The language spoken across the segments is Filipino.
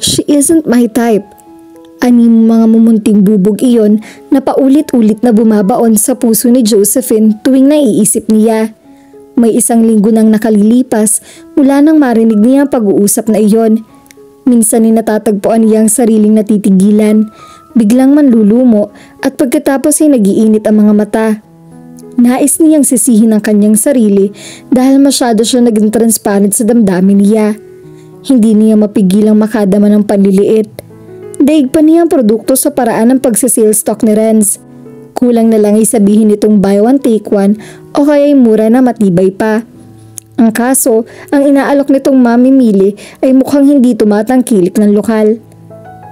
She isn't my type. Anim mga mumunting bubog iyon na paulit-ulit na bumabaon sa puso ni Josephine tuwing naiisip niya. May 1 linggo nang nakalilipas mula nang marinig niya ang pag-uusap na iyon. Minsan ay natatagpuan niya ang sariling natitigilan, biglang manlulumo at pagkatapos ay nagiinit ang mga mata. Nais niyang sisihin ang kanyang sarili dahil masyado siya naging transparent sa damdamin niya. Hindi niya mapigilang makadama ng panliliit. Daig pa niya ang produkto sa paraan ng pagsisale stock ni Renz. Kulang na lang ay sabihin nitong buy one take one o kaya'y mura na matibay pa. Ang kaso, ang inaalok nitong mamimili ay mukhang hindi tumatangkilik ng lokal.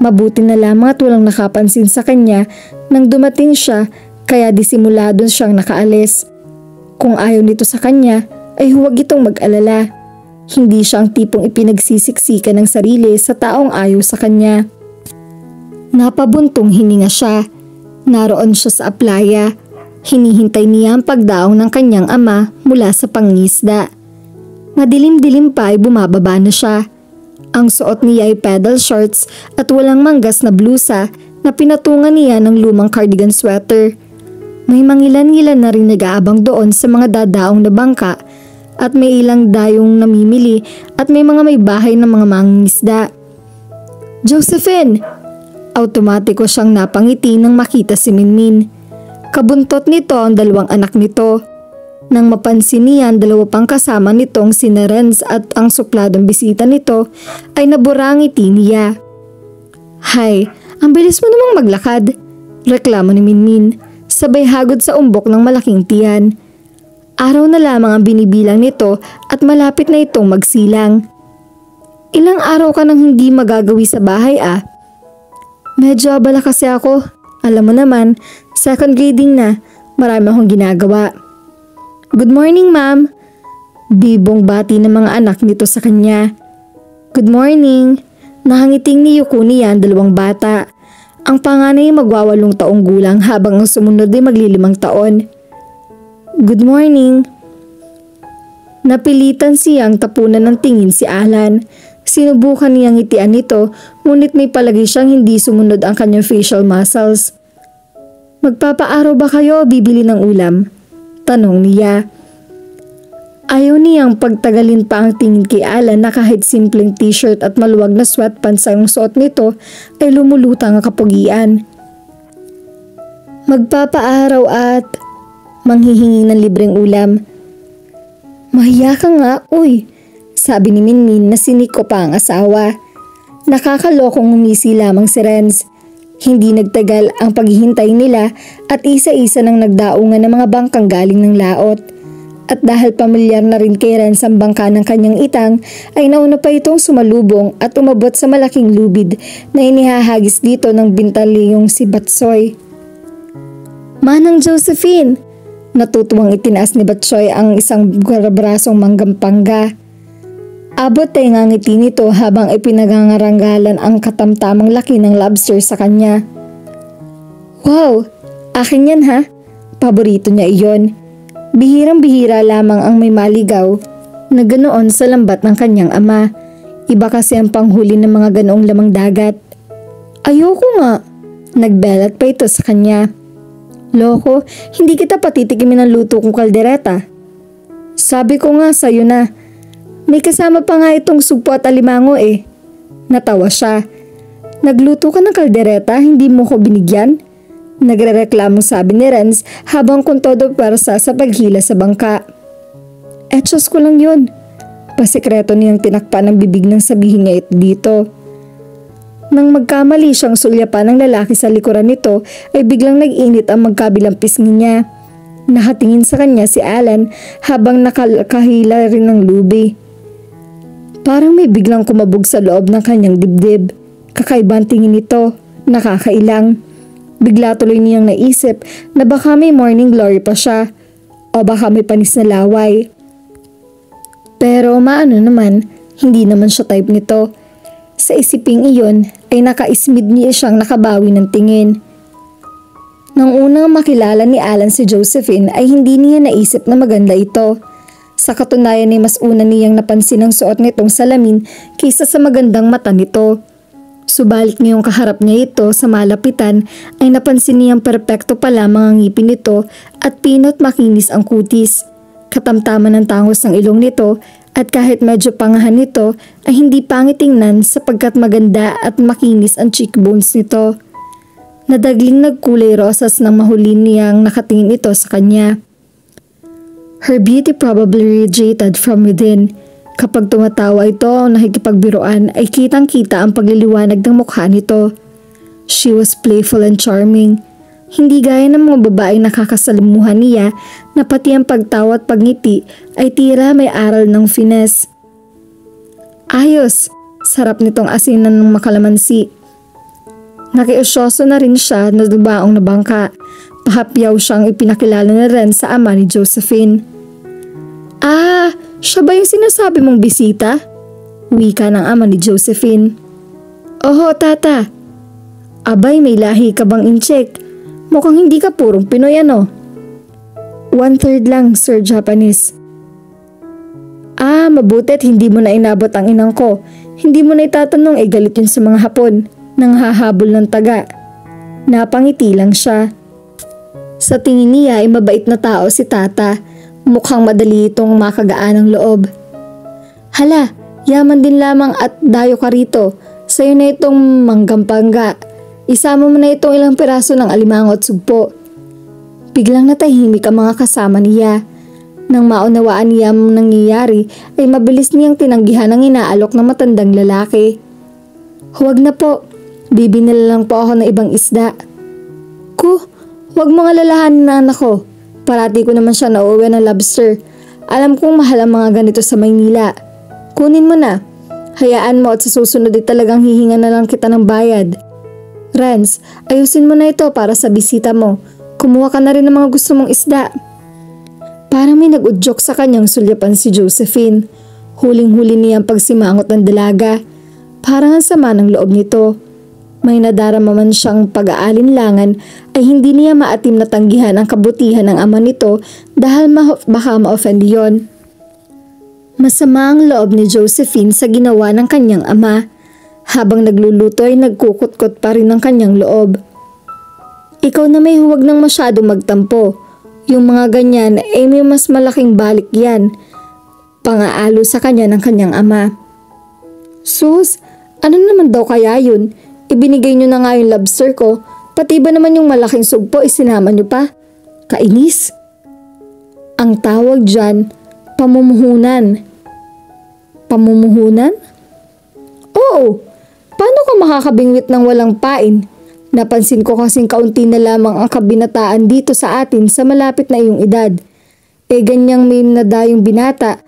Mabuti na lamang at walang nakapansin sa kanya nang dumating siya kaya disimuladon siyang nakaalis. Kung ayaw nito sa kanya ay huwag itong mag-alala. Hindi siya ang tipong ipinagsisiksikan ng sarili sa taong ayaw sa kanya. Napabuntong hininga siya. Naroon siya sa aplaya. Hinihintay niya ang pagdaong ng kanyang ama mula sa pangingisda. Madilim-dilim pa ay bumababa na siya. Ang suot niya ay pedal shorts at walang manggas na blusa na pinatungan niya ng lumang cardigan sweater. May mangilan-ngilan na rin nag-aabang doon sa mga dadaong na bangka at may ilang dayong namimili at may mga may bahay ng mga mangingisda. Josephine! Automatiko siyang napangiti nang makita si Minmin. Kabuntot nito ang 2 anak nito. Nang mapansin niya ang 2 pang kasama nitong si Renz at ang supladong bisita nito ay nabura ang ngiti niya. Hay, ang bilis mo namang maglakad, reklamo ni Minmin, sabay hagod sa umbok ng malaking tiyan. Araw na lamang ang binibilang nito at malapit na itong magsilang. Ilang araw ka nang hindi magagawi sa bahay ah? Medyo abala kasi ako. Alam mo naman, 2nd grading na, marami akong ginagawa. Good morning, ma'am. Bibong bati ng mga anak nito sa kanya. Good morning. Nakangiting ni Yukuni ang 2 bata. Ang panganay ay magwa8 taong gulang habang ang sumunod ay magli5 taon. Good morning. Napilitan siyang tapunan ng tingin si Alan. Sinubukan niyang ngitian nito ngunit may palagi siyang hindi sumunod ang kanyang facial muscles. Magpapaaraw ba kayo o bibili ng ulam? Tanong niya. Ayaw niyang pagtagalin pa ang tingin kay Alan na kahit simpleng t-shirt at maluwag na sweatpants ang suot nito ay lumulutang ang kapugian. Magpapaaraw at manghihingi ng libreng ulam. Mahiya ka nga, uy, sabi ni Minmin na siniko pa ang asawa. Nakakalokong umisi lamang si Renz. Hindi nagtagal ang paghihintay nila at isa-isa nang nagdaungan ng mga bangkang galing ng laot. At dahil pamilyar na rin kay Renz ang bangka ng kanyang itang, ay nauna pa itong sumalubong at umabot sa malaking lubid na inihahagis dito ng bintalyong si Batsoy. Manang Josephine! Natutuwang itinaas ni Batsoy ang isang brasong manggampangga. Abot ay ngangiti nito habang ipinagangaranggalan ang katamtamang laki ng lobster sa kanya. Wow! Akin yan ha? Paborito niya iyon. Bihirang-bihira lamang ang may maligaw na ganoon sa lambat ng kanyang ama. Iba kasi ang panghuli ng mga ganoong lamang dagat. Ayoko nga. Nagbelat pa ito sa kanya. Loko, hindi kita patitikimin ng luto kong kaldereta. Sabi ko nga sa'yo na. May kasama pa nga itong sugpo at alimango eh. Natawa siya. Nagluto ka ng kaldereta, hindi mo ko binigyan? Nagrereklamong sabi ni Renz habang kung todo pwersa sa paghila sa bangka. Etsos ko lang yun. Pasikreto niyang tinakpan ng bibig nang sabihin niya ito dito. Nang magkamali siyang sulyapan ng lalaki sa likuran nito ay biglang nag-init ang magkabilang pisngi niya. Nakatingin sa kanya si Alan habang nakahila rin ng lubi. Parang may biglang kumabog sa loob ng kanyang dibdib. Kakaibang tingin nito, nakakailang. Bigla tuloy niyang naisip na baka may morning glory pa siya o baka may panis na laway. Pero maano naman, hindi naman siya type nito. Sa isiping iyon ay nakaismid niya siyang nakabawi ng tingin. Nang unang makilala ni Alan si Josephine ay hindi niya naisip na maganda ito. Sa katunayan ay mas una niyang napansin ang suot nitong salamin kaysa sa magandang mata nito. Subalit ngayong kaharap niya ito sa malapitan ay napansin niyang perpekto pala mga ngipin nito at pinot makinis ang kutis. Katamtaman ng tangos ng ilong nito at kahit medyo pangahan nito ay hindi pangit tingnan sapagkat maganda at makinis ang cheekbones nito. Nadagling nagkulay rosas nang mahuli niyang nakatingin ito sa kanya. Her beauty probably radiated from within. Kapag tumatawa ito o nakikipagbiruan ay kitang-kita ang pagliliwanag ng mukha nito. She was playful and charming. Hindi gaya ng mga babaeng nakakasalimuhan niya na pati ang pagtawa at pagngiti ay tira may aral ng finesse. Ayos! Sarap nitong asinan ng makalamansi. Nakiusyoso na rin siya na dubaong na bangka. Pahapyaw siyang ipinakilala na rin sa ama ni Josephine. Ah! Siya ba yung sinasabi mong bisita? Wika ng ama ni Josephine. Oho, tata. Abay, may lahi ka bang incheck? Mukhang hindi ka purong Pinoy ano? 1/3 lang, Sir Japanese. Ah, mabutit hindi mo na inabot ang inang ko. Hindi mo na itatanong galit yun sa mga Hapon nang hahabol ng taga. Napangiti lang siya. Sa tingin niya ay mabait na tao si tata. Mukhang madali itong makagaan ng loob. Hala, yaman din lamang at dayo ka rito. Sa'yo na itong manggampangga. Isama mo na itong ilang piraso ng alimango at sugpo. Biglang natahimik ang mga kasama niya. Nang maunawaan niya ang nangyayari ay mabilis niyang tinanggihan ang inaalok ng matandang lalaki. Huwag na po, bibinila lang po ako ng ibang isda. Huwag mga lalahanin na anak ko. Parati ko naman siya nauuwi ng lobster. Alam kong mahal ang mga ganito sa Maynila. Kunin mo na. Hayaan mo at sa susunod ay talagang hihinga na lang kita ng bayad. Renz, ayusin mo na ito para sa bisita mo. Kumuha ka na rin ng mga gusto mong isda. Parang may nag-udyok sa kanyang sulyapan si Josephine. Huling-huli niyang pagsimangot ng dalaga. Parang ang sama ng loob nito. May nadarama man siyang pag-aalinlangan ay hindi niya maatim na tanggihan ang kabutihan ng ama nito dahil baka ma-offend yon. Masama ang loob ni Josephine sa ginawa ng kanyang ama. Habang nagluluto ay nagkukutkot pa rin ng kanyang loob. Ikaw na may huwag nang masyadong magtampo. Yung mga ganyan ay may mas malaking balik yan. Pangaalo sa kanya ng kanyang ama. Sus, ano naman daw kaya yun? Ibinigay nyo na nga yung lobster ko, pati ba naman yung malaking sugpo isinama nyo pa? Kainis. Ang tawag dyan, pamumuhunan. Pamumuhunan? Oo, paano ka makakabingwit ng walang pain? Napansin ko kasing kaunti na lamang ang kabinataan dito sa atin sa malapit na iyong edad. Ganyang may nadayong binata,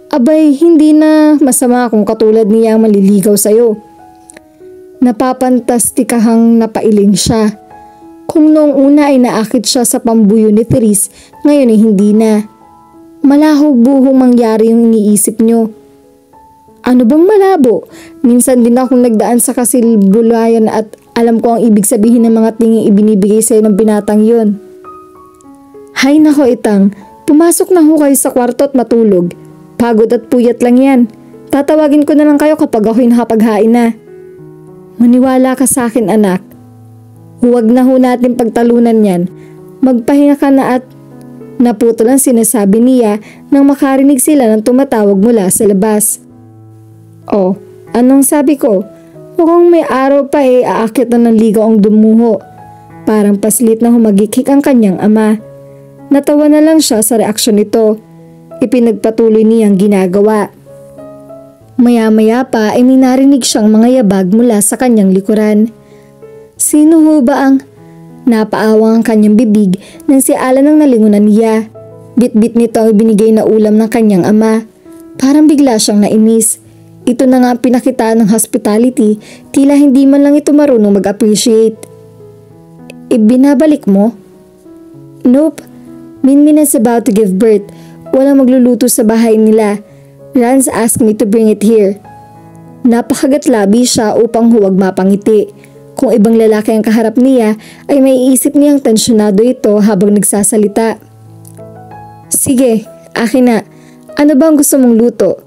abay hindi na masama kung katulad niya ang maliligaw sa'yo. Napapantastикahang napailing siya. Kung noong una ay naakit siya sa pambuyo ni Therese, ngayon ay hindi na. Malahog buhong mangyari yung iniisip nyo. Ano bang malabo? Minsan din akong nagdaan sa kasilbulayan at alam ko ang ibig sabihin ng mga tingin ibinibigay sa'yo ng binatang yun. Hay nako itang, pumasok na ho kayo sa kwarto at matulog. Pagod at puyat lang yan. Tatawagin ko na lang kayo kapag ako'y nakapaghain na. Maniwala ka sa akin anak. Huwag na ho natin pagtalunan yan. Magpahinga ka na at naputol ang sinasabi niya nang makarinig sila ng tumatawag mula sa labas. Oh, anong sabi ko? Mukhang may araw pa aakit na ng ligaw ang dumuho. Parang paslit na humagikik ang kanyang ama. Natawa na lang siya sa reaksyon nito. Ipinagpatuloy niyang ginagawa. Maya-maya pa ay may narinig siyang mga yabag mula sa kanyang likuran. Sino ho ba ang... Napaawang ang kanyang bibig nang si Alan ang nalingunan niya. Bit-bit nito ang ibinigay na ulam ng kanyang ama. Parang bigla siyang nainis. Ito na nga ang pinakita ng hospitality, tila hindi man lang ito marunong mag-appreciate. Ibinabalik mo? Nope. Minmin is about to give birth. Walang magluluto sa bahay nila. Rans asked me to bring it here. Napakagatlabi siya upang huwag mapangiti. Kung ibang lalaki ang kaharap niya, ay may iisip niyang tensyonado ito habang nagsasalita. Sige, akin na. Ano ba ang gusto mong luto?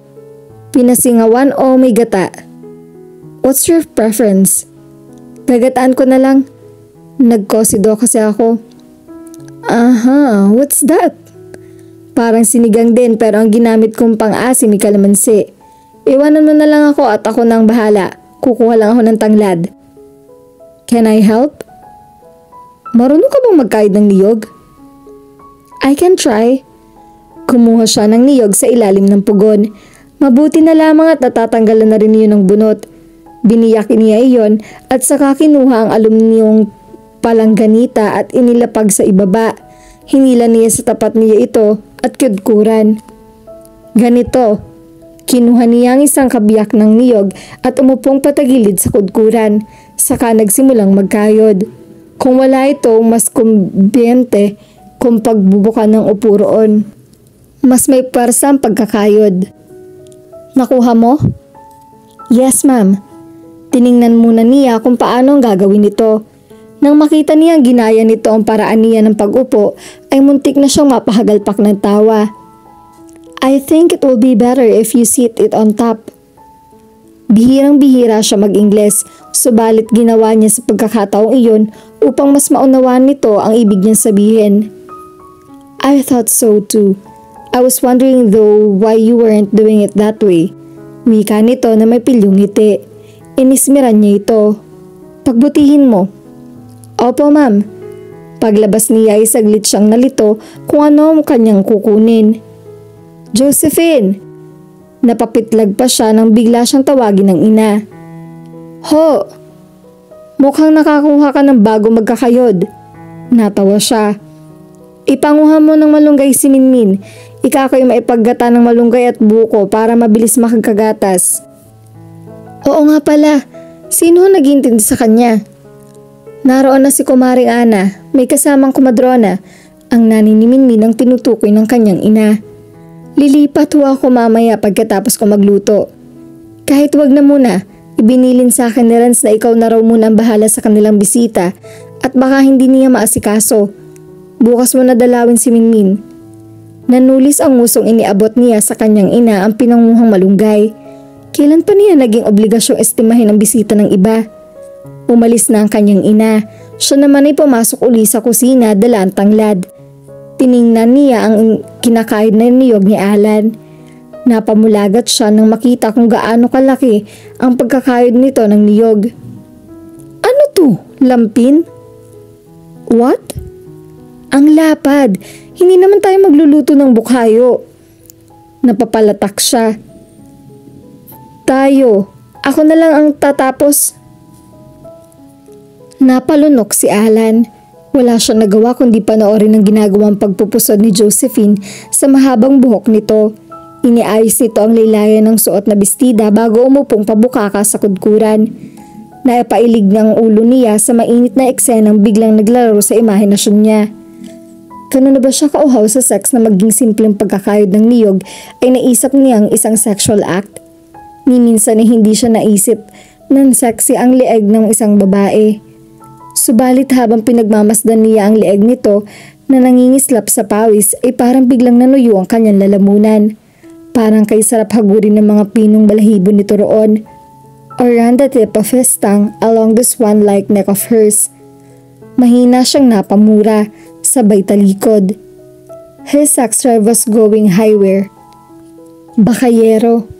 Pinasingawan o may gata? What's your preference? Gagataan ko na lang. Nagkosido kasi ako. Aha, what's that? Parang sinigang din pero ang ginamit kong pang-asim ni kalamansi. Iwanan mo na lang ako at ako nang bahala. Kukuha lang ako ng tanglad. Can I help? Marunong ka bang magkayod ng niyog? I can try. Kumuha siya ng niyog sa ilalim ng pugon. Mabuti na lamang at natatanggalan na rin yun ng bunot. Biniyak niya iyon at saka kinuha ang alumniyong palangganita at inilapag sa ibaba. Hinila niya sa tapat niya ito at kudkuran. Ganito, kinuha niya ang isang kabiyak ng niyog at umupong patagilid sa kudkuran. Saka nagsimulang magkayod. Kung wala ito, mas kumbiyente kung pagbubuka ng upo roon. Mas may pwersa ang pagkakayod. Nakuha mo? Yes, ma'am. Tiningnan muna niya kung paano ang gagawin ito. Nang makita niya ang ginaya nito ang paraan niya ng pag-upo, ay muntik na siyang mapahagalpak ng tawa. I think it will be better if you sit it on top. Bihirang-bihira siya mag-Ingles, subalit ginawa niya sa pagkakataong iyon upang mas maunawaan nito ang ibig niyang sabihin. I thought so too. I was wondering though why you weren't doing it that way. Wika nito na may pilyong ngiti. Inismiran niya ito. Pagbutihin mo. Opo, ma'am. Paglabas niya ay saglit siyang nalito kung ano ang kanyang kukunin. Josephine! Napapitlag pa siya nang bigla siyang tawagin ng ina. Ho! Mukhang nakakuha ka ng bago magkakayod. Natawa siya. Ipanguha mo ng malunggay si Minmin. Ika ko'y maipaggata ng malunggay at buko para mabilis makagagatas. Oo nga pala. Sino nag-intindi sa kanya? Naroon na si Kumaring Ana, may kasamang kumadrona, ang nanay ni Minmin ang tinutukoy ng kanyang ina. Lilipat ho ako mamaya pagkatapos ko magluto. Kahit wag na muna, ibinilin sa akin ni Renz na ikaw na raw muna ang bahala sa kanilang bisita at baka hindi niya maasikaso. Bukas mo na dalawin si Minmin. Nanulis ang musong iniabot niya sa kanyang ina ang pinanguhang malunggay. Kailan pa niya naging obligasyong estimahin ang bisita ng iba? Umalis na ang kanyang ina. Siya naman ay pumasok uli sa kusina dala ang tanglad. Tiningnan niya ang kinakain na niyog ni Alan. Napamulagat siya nang makita kung gaano kalaki ang pagkakayod nito ng niyog. Ano to? Lampin? What? Ang lapad. Hindi naman tayo magluluto ng bukhayo. Napapalatak siya. Tayo. Ako na lang ang tatapos. Napalunok si Alan. Wala siyang nagawa kundi panoorin ang ginagawang pagpupusod ni Josephine sa mahabang buhok nito. Iniayos nito ang laylayan ng suot na bestida bago umupong pabukaka sa kudkuran. Naipailig ng ulo niya sa mainit na eksenang biglang naglaro sa imahinasyon niya. Kano na ba siya kauhaw sa sex na maging simpleng pagkakayod ng niyog ay naisip niyang isang sexual act? Ni minsan ay hindi siya naisip na sexy ang leeg ng isang babae. Subalit habang pinagmamasdan niya ang leeg nito na nangingislap sa pawis ay parang biglang nanuyo ang kanyang lalamunan. Parang kay sarap hagurin ng mga pinong balahibo nito roon. Around the tip of his tongue along the swan-like neck of hers. Mahina siyang napamura, sabay talikod. His sex drive was going highway. Bakayero.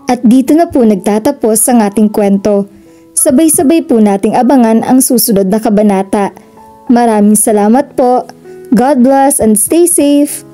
At dito na po nagtatapos ang ating kwento. Sabay-sabay po nating abangan ang susunod na kabanata. Maraming salamat po. God bless and stay safe.